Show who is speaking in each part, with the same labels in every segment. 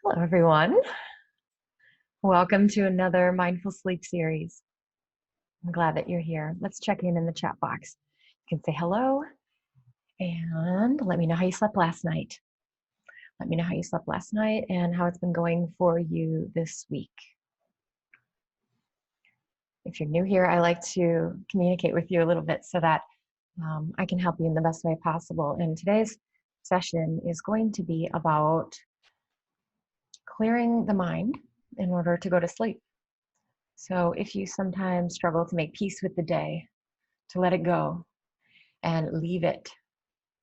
Speaker 1: Hello, everyone. Welcome to another Mindful Sleep series. I'm glad that you're here. Let's check in the chat box. You can say hello and let me know how you slept last night. Let me know how you slept last night and how it's been going for you this week. If you're new here, I like to communicate with you a little bit so that I can help you in the best way possible. And today's session is going to be about clearing the mind in order to go to sleep. So if you sometimes struggle to make peace with the day, to let it go and leave it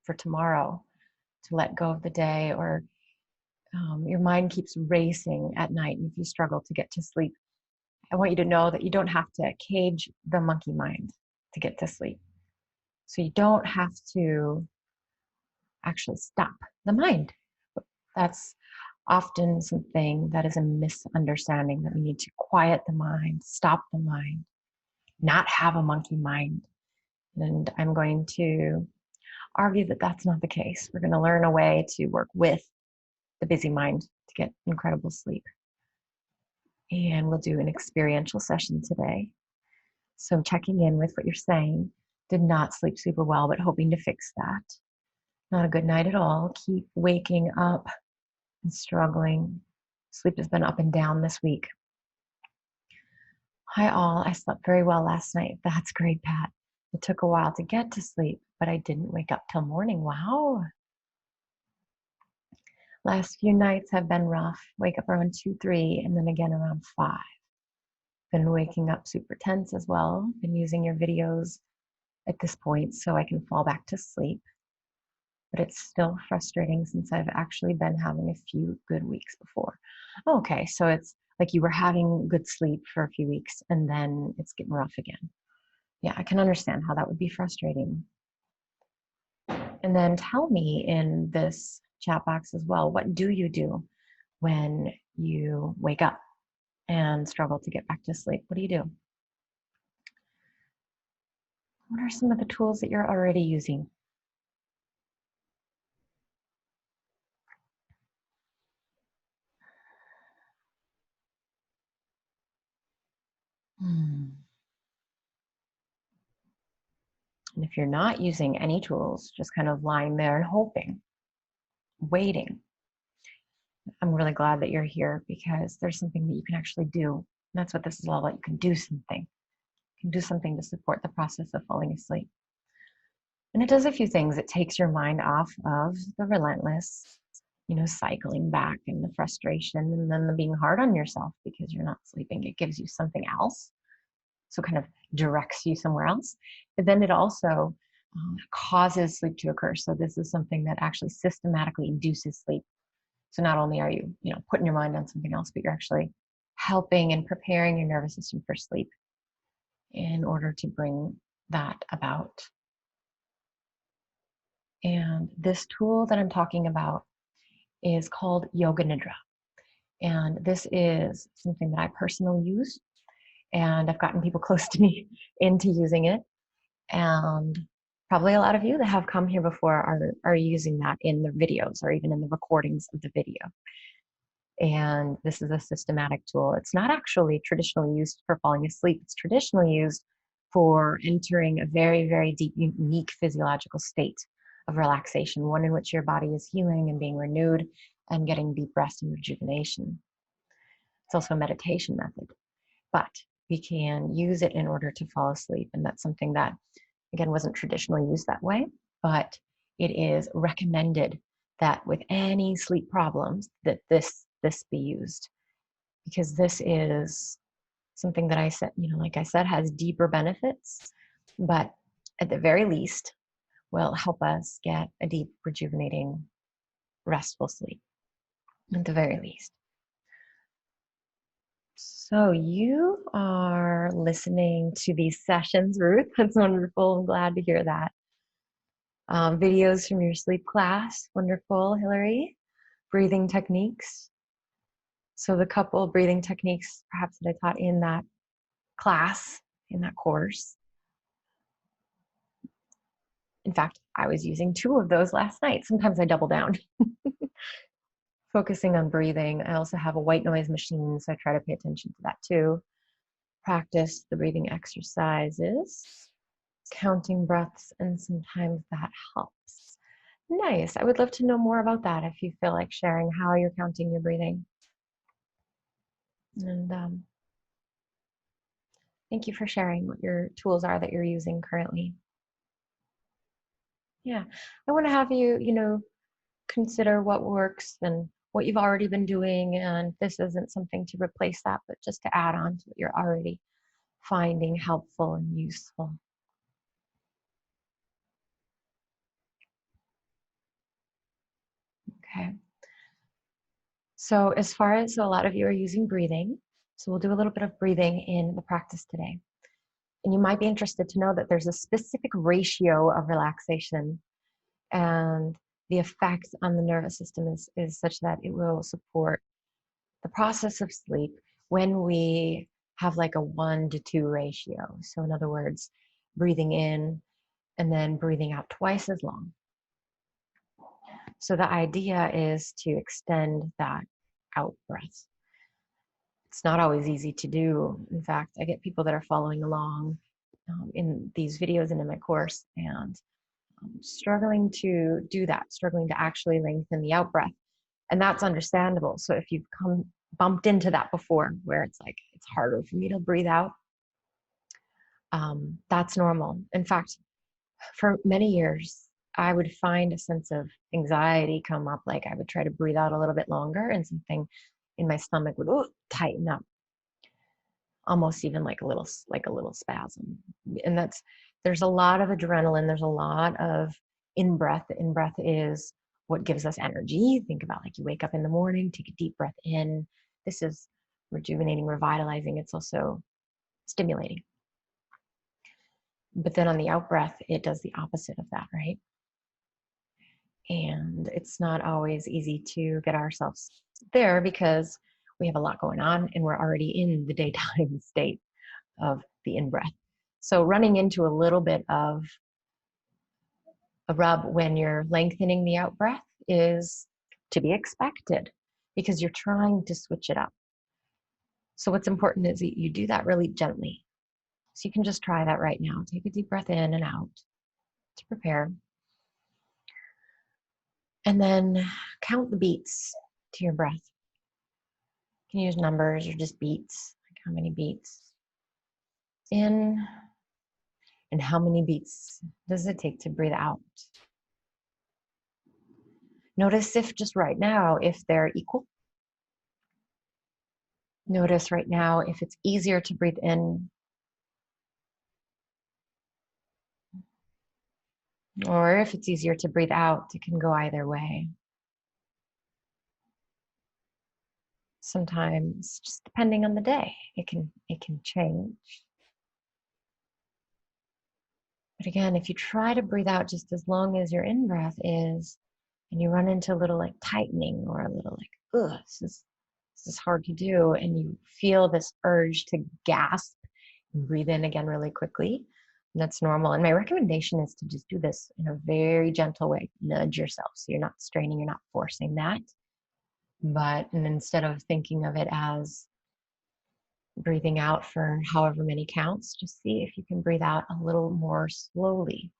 Speaker 1: for tomorrow, to let go of the day, or your mind keeps racing at night and if you struggle to get to sleep, I want you to know that you don't have to cage the monkey mind to get to sleep. So you don't have to actually stop the mind. That's often something that is a misunderstanding, that we need to quiet the mind, stop the mind, not have a monkey mind. And I'm going to argue that that's not the case. We're going to learn a way to work with the busy mind to get incredible sleep. And we'll do an experiential session today. So I'm checking in with what you're saying. Did not sleep super well, but hoping to fix that. Not a good night at all. Keep waking up and struggling. Sleep has been up and down this week. Hi all, I slept very well last night. That's great, Pat. It took a while to get to sleep, but I didn't wake up till morning. Wow. Last few nights have been rough. Wake up around 2, 3, and then again around 5. Been waking up super tense as well. Been using your videos at this point so I can fall back to sleep. But it's still frustrating since I've actually been having a few good weeks before. Okay, so it's like you were having good sleep for a few weeks and then it's getting rough again. Yeah, I can understand how that would be frustrating. And then tell me in this chat box as well, what do you do when you wake up and struggle to get back to sleep? What do you do? What are some of the tools that you're already using? And if you're not using any tools, just kind of lying there and hoping, waiting, I'm really glad that you're here because there's something that you can actually do. And that's what this is all about. You can do something. You can do something to support the process of falling asleep. And it does a few things. It takes your mind off of the relentless, cycling back and the frustration and then the being hard on yourself because you're not sleeping. It gives you something else. So kind of directs you somewhere else. But then it also causes sleep to occur. So this is something that actually systematically induces sleep. So not only are you, putting your mind on something else, but you're actually helping and preparing your nervous system for sleep in order to bring that about. And this tool that I'm talking about is called Yoga Nidra. And this is something that I personally use. And I've gotten people close to me into using it. And probably a lot of you that have come here before are using that in the videos or even in the recordings of the video. And this is a systematic tool. It's not actually traditionally used for falling asleep. It's traditionally used for entering a very, very deep, unique physiological state of relaxation, one in which your body is healing and being renewed and getting deep rest and rejuvenation. It's also a meditation method, but we can use it in order to fall asleep. And that's something that, again, wasn't traditionally used that way, but it is recommended that with any sleep problems that this be used, because this is something that I said, like I said, has deeper benefits, but at the very least will help us get a deep, rejuvenating, restful sleep, at the very least. So you are listening to these sessions, Ruth. That's wonderful. I'm glad to hear that. Videos from your sleep class. Wonderful, Hillary. Breathing techniques. So the couple breathing techniques perhaps that I taught in that class, in that course. In fact, I was using 2 of those last night. Sometimes I double down. focusing on breathing. I also have a white noise machine, so I try to pay attention to that too. Practice the breathing exercises, counting breaths, and sometimes that helps. Nice. I would love to know more about that if you feel like sharing how you're counting your breathing. And thank you for sharing what your tools are that you're using currently. Yeah, I want to have you, consider what works and what you've already been doing. And this isn't something to replace that, but just to add on to what you're already finding helpful and useful. Okay. So a lot of you are using breathing. So we'll do a little bit of breathing in the practice today. And you might be interested to know that there's a specific ratio of relaxation, and the effects on the nervous system is such that it will support the process of sleep when we have like a 1-to-2 ratio. So in other words, breathing in and then breathing out twice as long. So the idea is to extend that out breath. It's not always easy to do. In fact, I get people that are following along in these videos and in my course and struggling to do that, struggling to actually lengthen the out breath. And that's understandable. So if you've bumped into that before, where it's like, it's harder for me to breathe out, that's normal. In fact, for many years, I would find a sense of anxiety come up. Like I would try to breathe out a little bit longer and something in my stomach would tighten up, almost even like a little spasm. And there's a lot of adrenaline. There's a lot of in-breath. The in-breath is what gives us energy. Think about like you wake up in the morning, take a deep breath in. This is rejuvenating, revitalizing. It's also stimulating. But then on the out breath, it does the opposite of that, right? And it's not always easy to get ourselves there because we have a lot going on and we're already in the daytime state of the in-breath. So running into a little bit of a rub when you're lengthening the out breath is to be expected because you're trying to switch it up. So what's important is that you do that really gently. So you can just try that right now. Take a deep breath in and out to prepare. And then count the beats to your breath. You can use numbers or just beats, like how many beats in and how many beats does it take to breathe out. Notice if just right now, if they're equal. Notice right now if it's easier to breathe in or if it's easier to breathe out. It can go either way. Sometimes, just depending on the day, it can change. But again, if you try to breathe out just as long as your in-breath is, and you run into a little like tightening or a little like, ugh, this is hard to do, and you feel this urge to gasp and breathe in again really quickly, and that's normal. And my recommendation is to just do this in a very gentle way. Nudge yourself so you're not straining, you're not forcing that. And instead of thinking of it as breathing out for however many counts, just see if you can breathe out a little more slowly.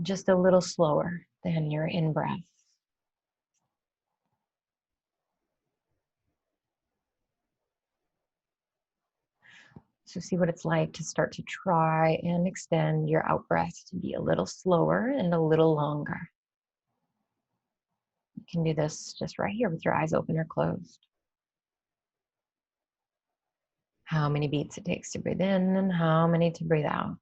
Speaker 1: Just a little slower than your in-breath. So see what it's like to start to try and extend your out-breath to be a little slower and a little longer. You can do this just right here with your eyes open or closed. How many beats it takes to breathe in and how many to breathe out.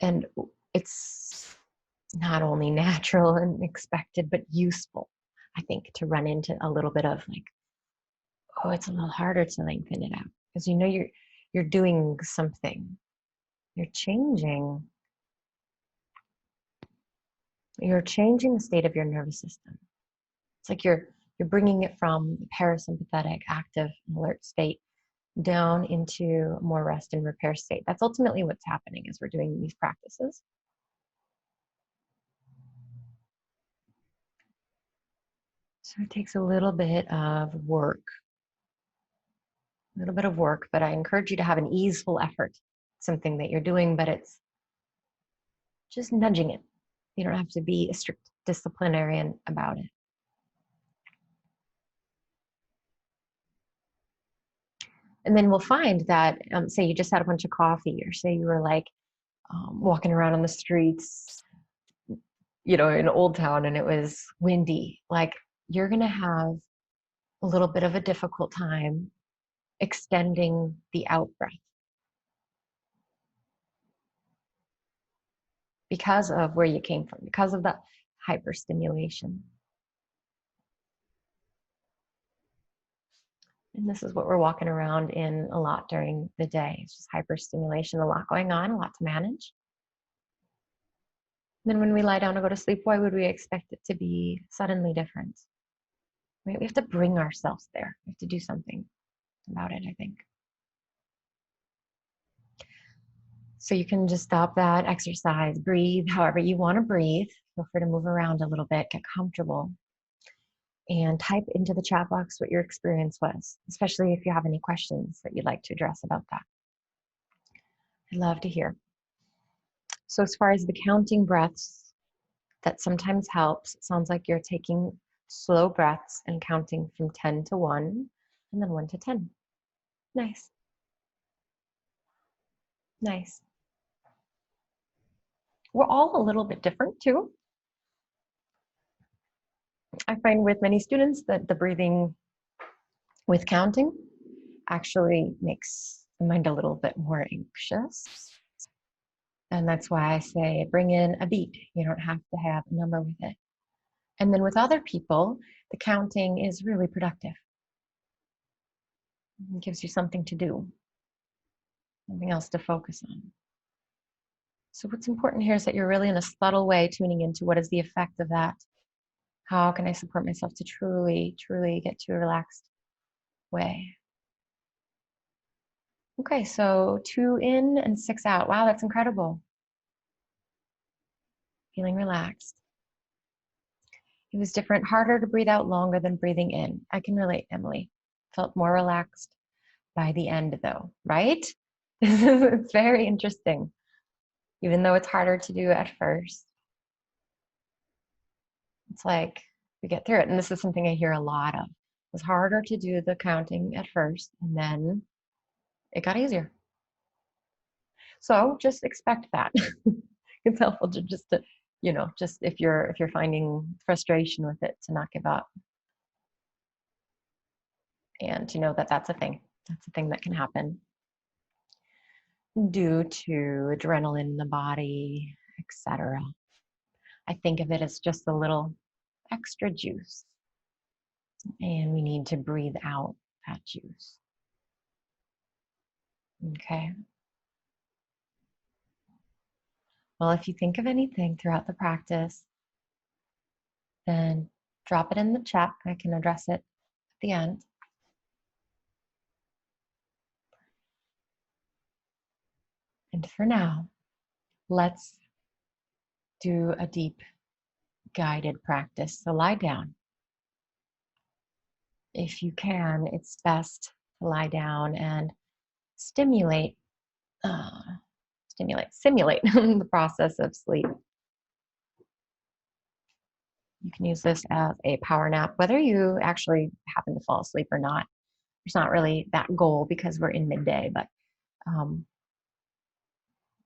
Speaker 1: And it's not only natural and expected, but useful, I think, to run into a little bit of like, oh, it's a little harder to lengthen it out. Because you know you're doing something. You're changing the state of your nervous system. It's like you're bringing it from the parasympathetic, active, alert state down into more rest and repair state. That's ultimately what's happening as we're doing these practices. So it takes a little bit of work, but I encourage you to have an easeful effort, something that you're doing, but it's just nudging it. You don't have to be a strict disciplinarian about it. And then we'll find that, say you just had a bunch of coffee, or say you were like walking around on the streets, in Old Town, and it was windy, like you're going to have a little bit of a difficult time extending the out breath because of where you came from, because of the hyperstimulation. And this is what we're walking around in a lot during the day. It's just hyperstimulation, a lot going on, a lot to manage. Then when we lie down to go to sleep, why would we expect it to be suddenly different? Right? We have to bring ourselves there. We have to do something about it, I think. So you can just stop that exercise, breathe however you want to breathe. Feel free to move around a little bit, get comfortable, and type into the chat box what your experience was, especially if you have any questions that you'd like to address about that. I'd love to hear. So as far as the counting breaths, that sometimes helps. It sounds like you're taking slow breaths and counting from 10 to 1 and then 1 to 10. Nice. Nice. We're all a little bit different too. I find with many students that the breathing with counting actually makes the mind a little bit more anxious. And that's why I say bring in a beat. You don't have to have a number with it. And then with other people, the counting is really productive. It gives you something to do, something else to focus on. So what's important here is that you're really in a subtle way tuning into what is the effect of that. How can I support myself to truly, truly get to a relaxed way? Okay, so 2 in and 6 out. Wow, that's incredible. Feeling relaxed. It was different, harder to breathe out longer than breathing in. I can relate, Emily. Felt more relaxed by the end though, right? It's very interesting. Even though it's harder to do at first, it's like we get through it. And this is something I hear a lot of. It was harder to do the counting at first, and then it got easier. So just expect that. It's helpful to just if you're finding frustration with it, to not give up, and to know that that's a thing. That's a thing that can happen due to adrenaline in the body, etc. I think of it as just a little extra juice, and we need to breathe out that juice. Okay. Well, if you think of anything throughout the practice, then drop it in the chat. I can address it at the end. And for now, let's do a deep guided practice. So lie down. If you can, it's best to lie down and simulate the process of sleep. You can use this as a power nap, whether you actually happen to fall asleep or not. There's not really that goal because we're in midday, but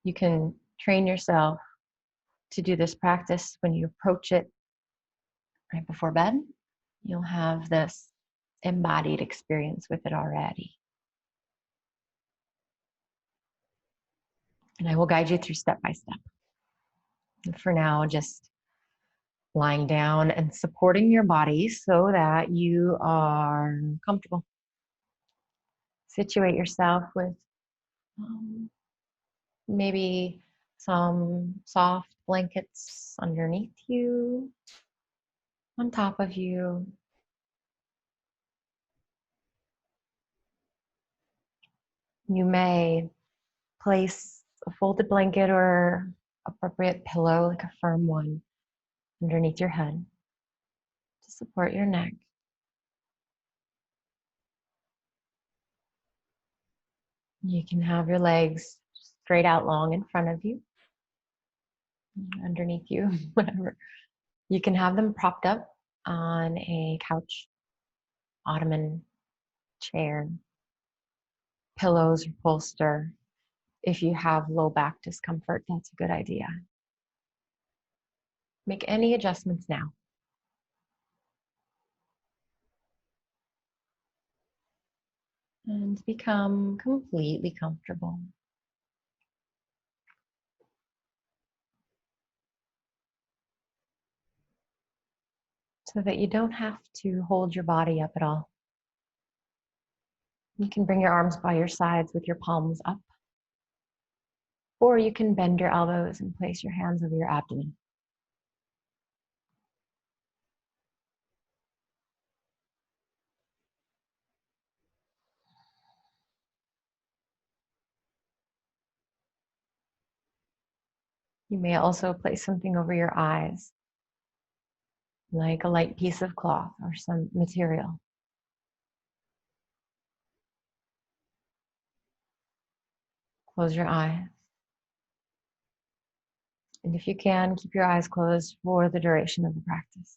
Speaker 1: you can train yourself to do this practice when you approach it right before bed. You'll have this embodied experience with it already. And I will guide you through step by step. And for now, just lying down and supporting your body so that you are comfortable. Situate yourself with maybe some soft blankets underneath you, on top of you. You may place a folded blanket or appropriate pillow, like a firm one, underneath your head to support your neck. You can have your legs straight out long in front of you, underneath you, whatever. You can have them propped up on a couch, ottoman, chair, pillows, or bolster. If you have low back discomfort, that's a good idea. Make any adjustments now. And become completely comfortable. So that you don't have to hold your body up at all. You can bring your arms by your sides with your palms up, or you can bend your elbows and place your hands over your abdomen. You may also place something over your eyes, like a light piece of cloth or some material. Close your eyes. And if you can, keep your eyes closed for the duration of the practice.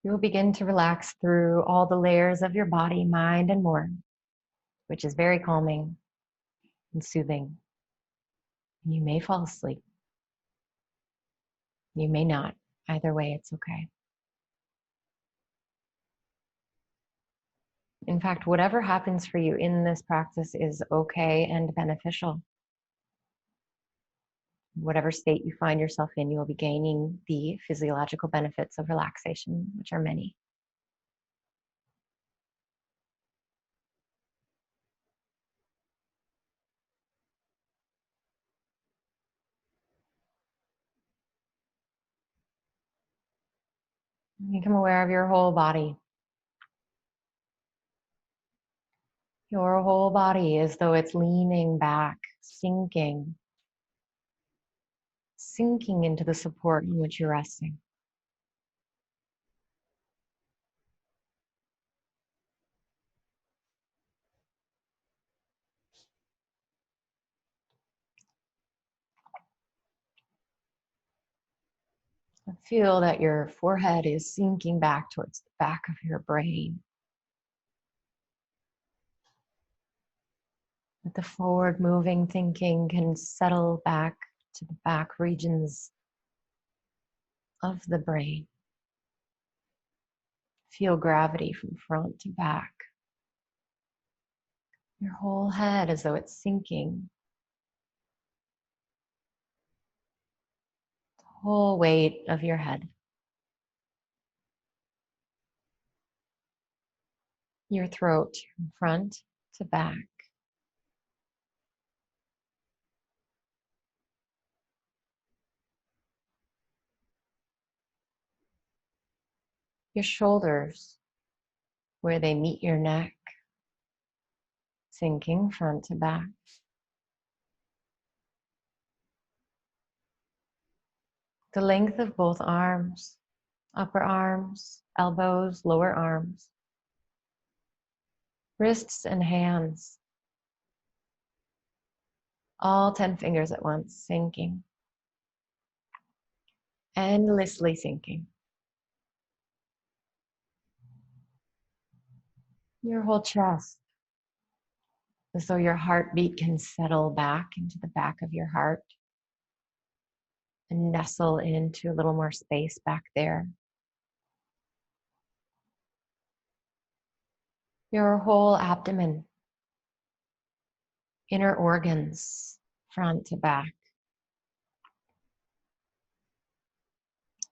Speaker 1: You will begin to relax through all the layers of your body, mind, and more, which is very calming and soothing. You may fall asleep. You may not. Either way, it's okay. In fact, whatever happens for you in this practice is okay and beneficial. Whatever state you find yourself in, you will be gaining the physiological benefits of relaxation, which are many. Become aware of your whole body. Your whole body as though it's leaning back, sinking into the support in which you're resting. Feel that your forehead is sinking back towards the back of your brain. That the forward moving thinking can settle back to the back regions of the brain. Feel gravity from front to back. Your whole head as though it's sinking. The whole weight of your head. Your throat from front to back. Your shoulders, where they meet your neck, sinking front to back. The length of both arms, upper arms, elbows, lower arms, wrists and hands, all 10 fingers at once, sinking, endlessly sinking. Your whole chest, as though your heartbeat can settle back into the back of your heart and nestle into a little more space back there. Your whole abdomen, inner organs, front to back,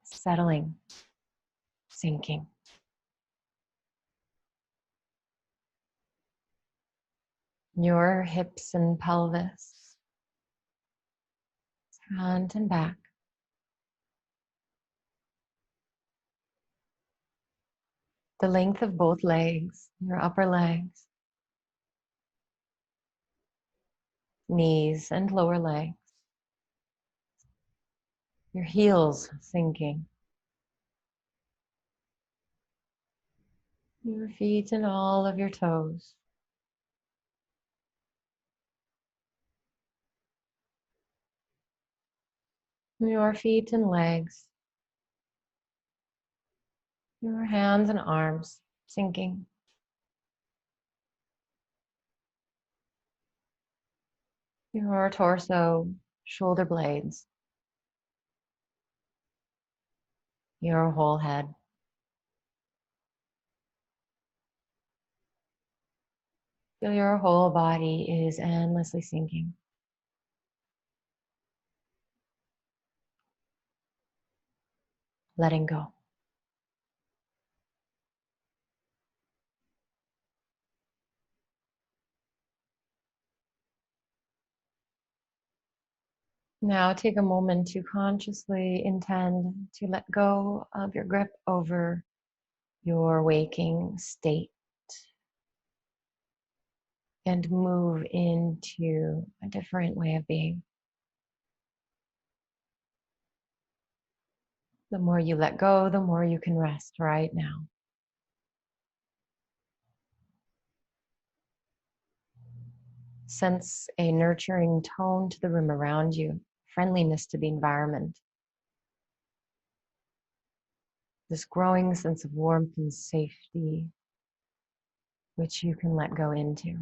Speaker 1: settling, sinking. Your hips and pelvis, front and back. The length of both legs, your upper legs, knees and lower legs, your heels sinking, your feet and all of your toes. Your feet and legs, your hands and arms sinking. Your torso, shoulder blades, your whole head. Feel your whole body is endlessly sinking. Letting go. Now take a moment to consciously intend to let go of your grip over your waking state and move into a different way of being. The more you let go, the more you can rest right now. Sense a nurturing tone to the room around you, friendliness to the environment. This growing sense of warmth and safety, which you can let go into.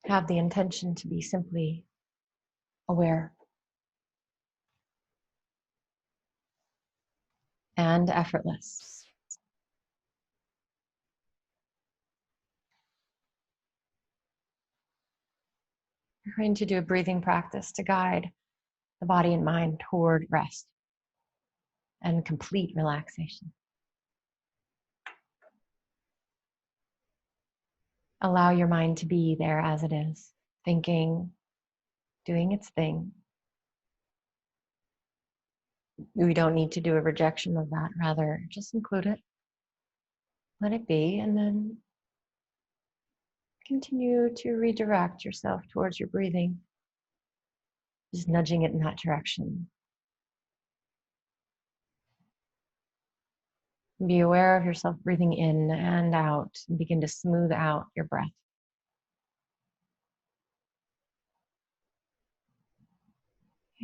Speaker 1: Have the intention to be simply aware and effortless. We're going to do a breathing practice to guide the body and mind toward rest and complete relaxation. Allow your mind to be there as it is, thinking, doing its thing. We don't need to do a rejection of that. Rather, just include it, let it be, and then continue to redirect yourself towards your breathing, just nudging it in that direction. Be aware of yourself breathing in and out, and begin to smooth out your breath.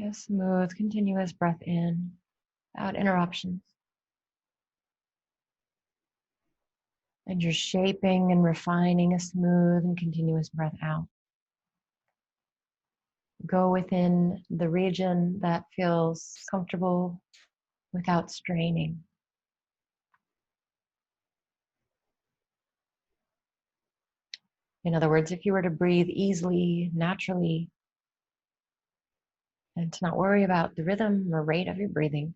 Speaker 1: A smooth, continuous breath in, without interruptions. And you're shaping and refining a smooth and continuous breath out. Go within the region that feels comfortable without straining. In other words, if you were to breathe easily, naturally, and to not worry about the rhythm or rate of your breathing,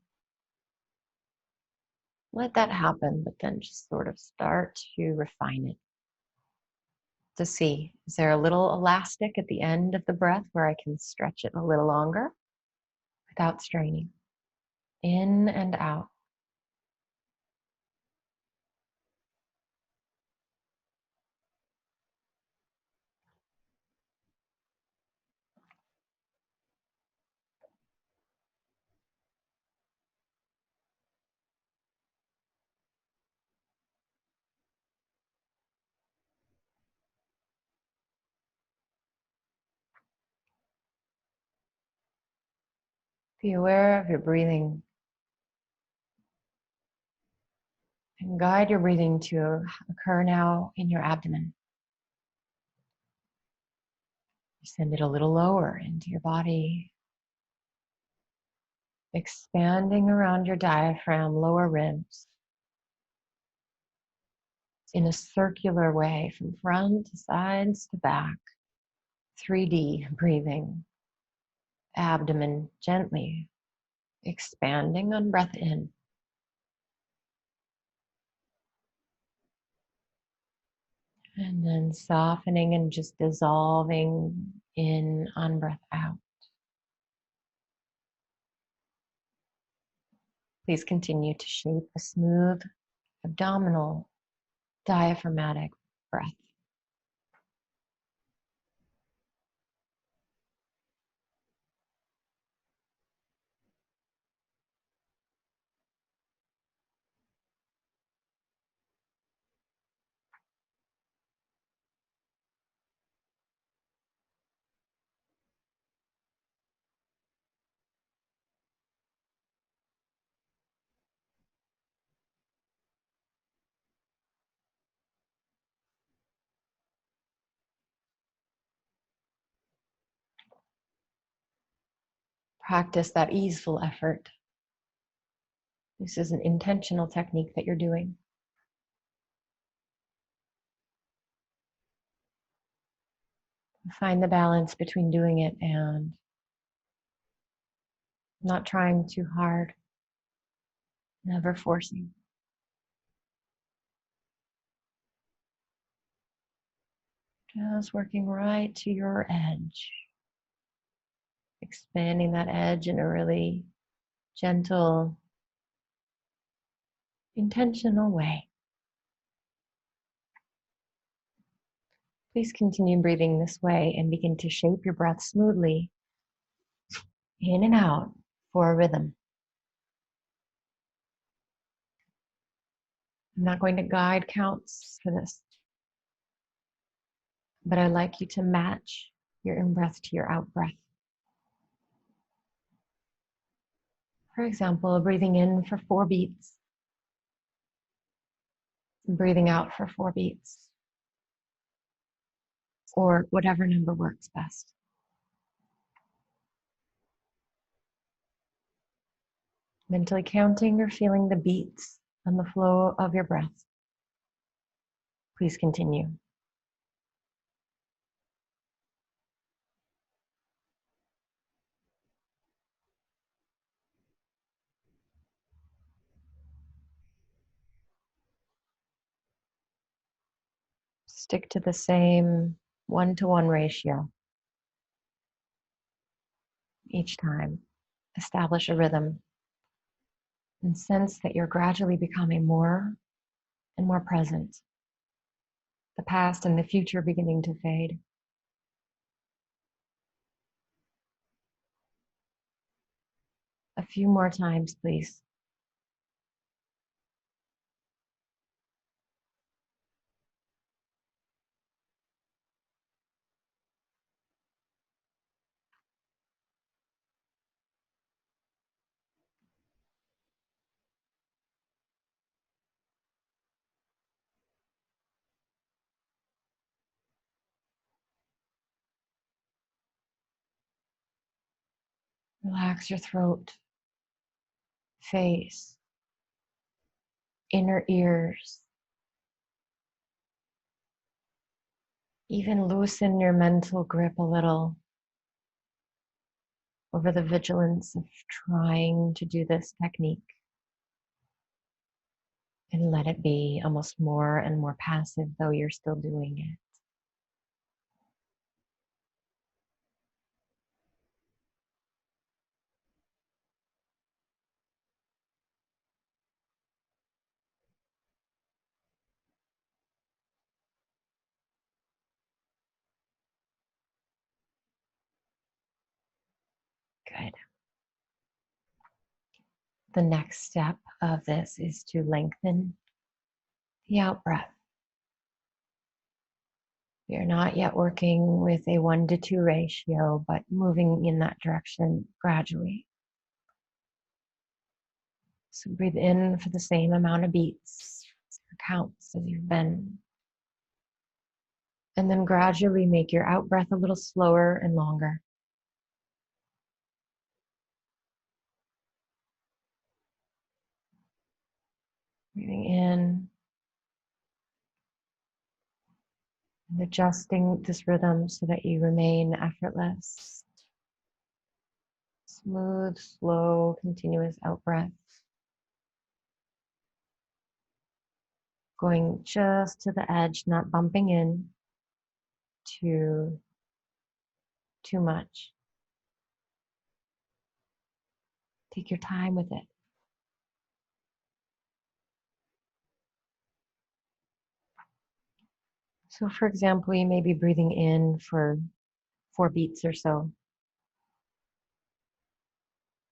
Speaker 1: let that happen, but then just sort of start to refine it. To see, is there a little elastic at the end of the breath where I can stretch it a little longer without straining? In and out. Be aware of your breathing and guide your breathing to occur now in your abdomen. Send it a little lower into your body, expanding around your diaphragm, lower ribs, in a circular way from front to sides to back. 3D breathing, abdomen gently Expanding on breath in. And then softening and just dissolving in on breath out. Please continue to shape a smooth abdominal diaphragmatic breath. Practice that easeful effort. This is an intentional technique that you're doing. Find the balance between doing it and not trying too hard, never forcing. Just working right to your edge. Expanding that edge in a really gentle, intentional way. Please continue breathing this way and begin to shape your breath smoothly in and out for a rhythm. I'm not going to guide counts for this, but I'd like you to match your in-breath to your out-breath. For example, breathing in for 4 beats, and breathing out for 4 beats, or whatever number works best. Mentally counting or feeling the beats and the flow of your breath. Please continue. Stick to the same 1-to-1 ratio each time. Establish a rhythm and sense that you're gradually becoming more and more present. The past and the future beginning to fade. A few more times, please. Relax your throat, face, inner ears. Even loosen your mental grip a little over the vigilance of trying to do this technique. And let it be almost more and more passive, though you're still doing it. Good. The next step of this is to lengthen the out breath. You're not yet working with a 1-to-2 ratio, but moving in that direction gradually. So breathe in for the same amount of beats or counts as you've been. And then gradually make your out breath a little slower and longer. Breathing in and adjusting this rhythm so that you remain effortless, Smooth, slow, continuous out breath. Going just to the edge, not bumping in too much. Take your time with it. So for example, you may be breathing in for 4 beats or so.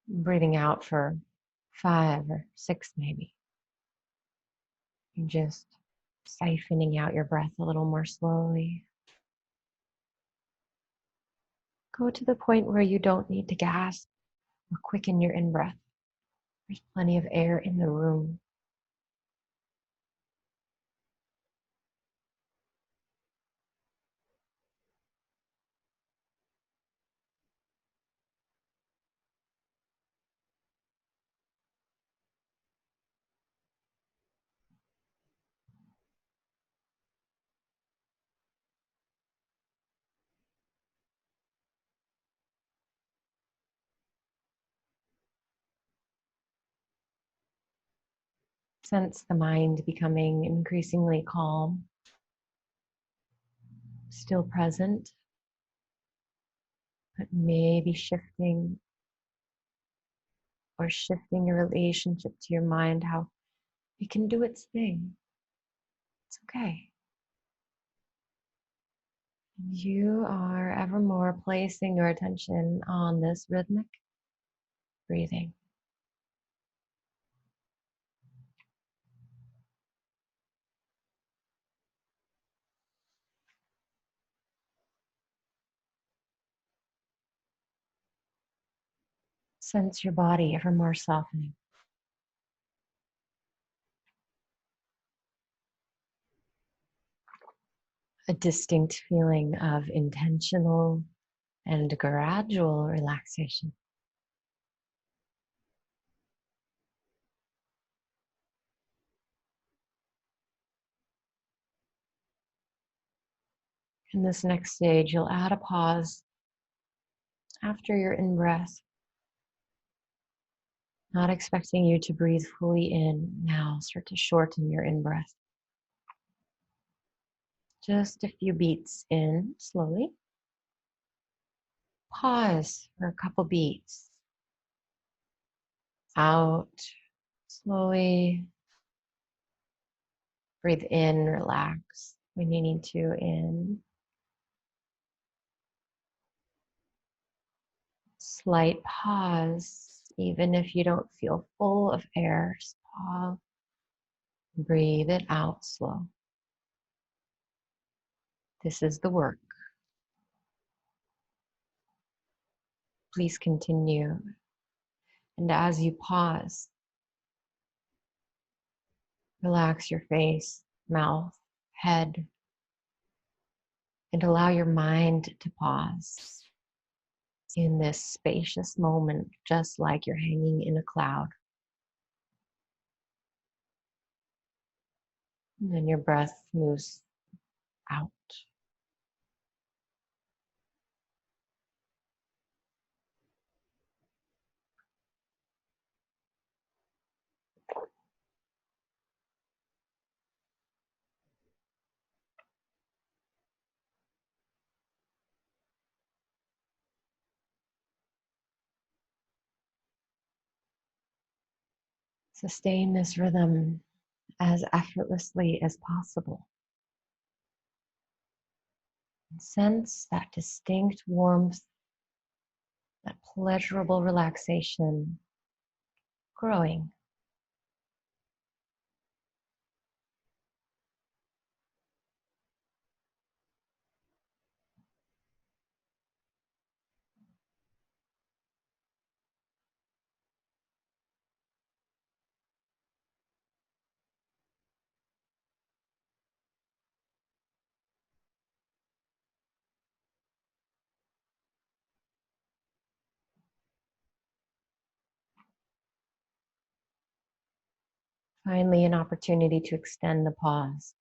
Speaker 1: Breathing out for 5 or 6 maybe. And just siphoning out your breath a little more slowly. Go to the point where you don't need to gasp or quicken your in-breath. There's plenty of air in the room. Sense the mind becoming increasingly calm, still present, but maybe shifting your relationship to your mind, how it can do its thing. It's okay. You are ever more placing your attention on this rhythmic breathing. Sense your body ever more softening. A distinct feeling of intentional and gradual relaxation. In this next stage, you'll add a pause after your in-breath, not expecting you to breathe fully in now. Start to shorten your in-breath. Just a few beats in slowly. Pause for a couple beats. Out slowly. Breathe in, relax when you need to in. Slight pause, even if you don't feel full of air. Just pause. Breathe it out slow. This is the work. Please continue. And as you pause, relax your face, mouth, head, and allow your mind to pause in this spacious moment, just like you're hanging in a cloud. And then your breath moves out. Sustain this rhythm as effortlessly as possible. And sense that distinct warmth, that pleasurable relaxation growing. Finally, an opportunity to extend the pause.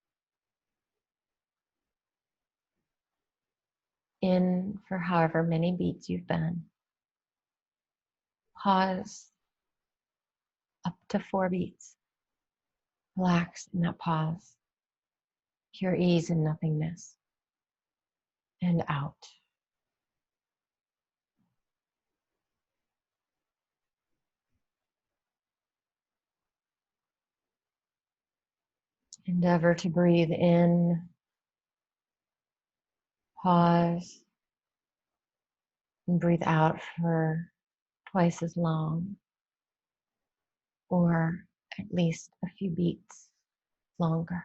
Speaker 1: In for however many beats you've been. Pause up to 4 beats. Relax in that pause. Pure ease and nothingness. And out. Endeavor to breathe in, pause, and breathe out for twice as long, or at least a few beats longer.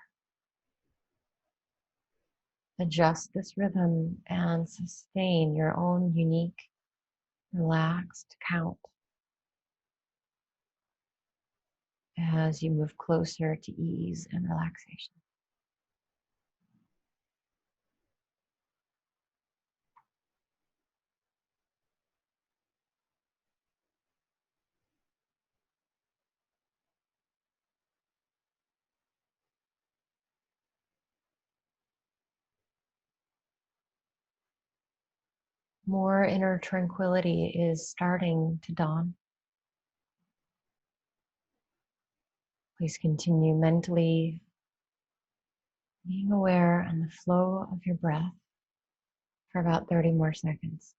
Speaker 1: Adjust this rhythm and sustain your own unique, relaxed count as you move closer to ease and relaxation. More inner tranquility is starting to dawn. Please continue mentally being aware on the flow of your breath for about 30 more seconds.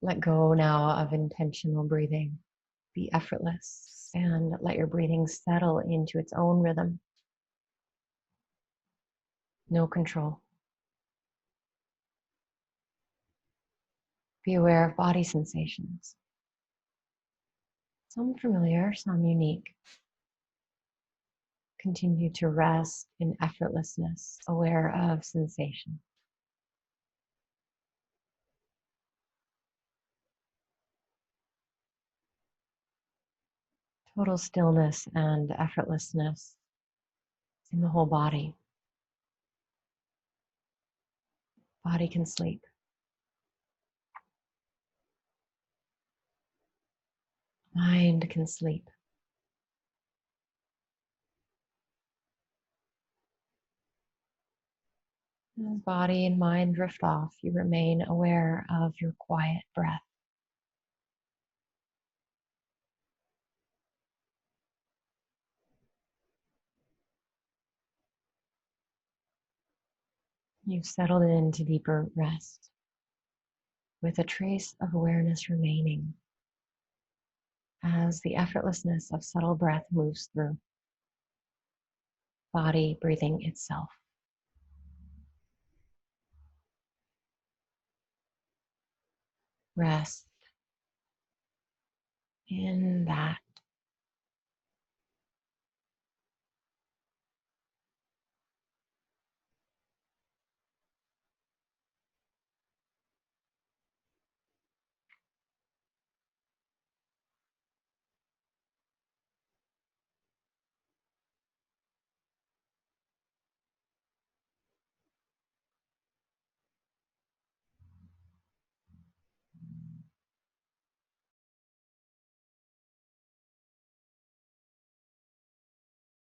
Speaker 1: Let go now of intentional breathing. Be effortless and let your breathing settle into its own rhythm. No control. Be aware of body sensations. Some familiar, some unique. Continue to rest in effortlessness, aware of sensation. Total stillness and effortlessness in the whole body. Body can sleep. Mind can sleep. As body and mind drift off, you remain aware of your quiet breath. You've settled into deeper rest with a trace of awareness remaining as the effortlessness of subtle breath moves through. Body breathing itself. Rest in that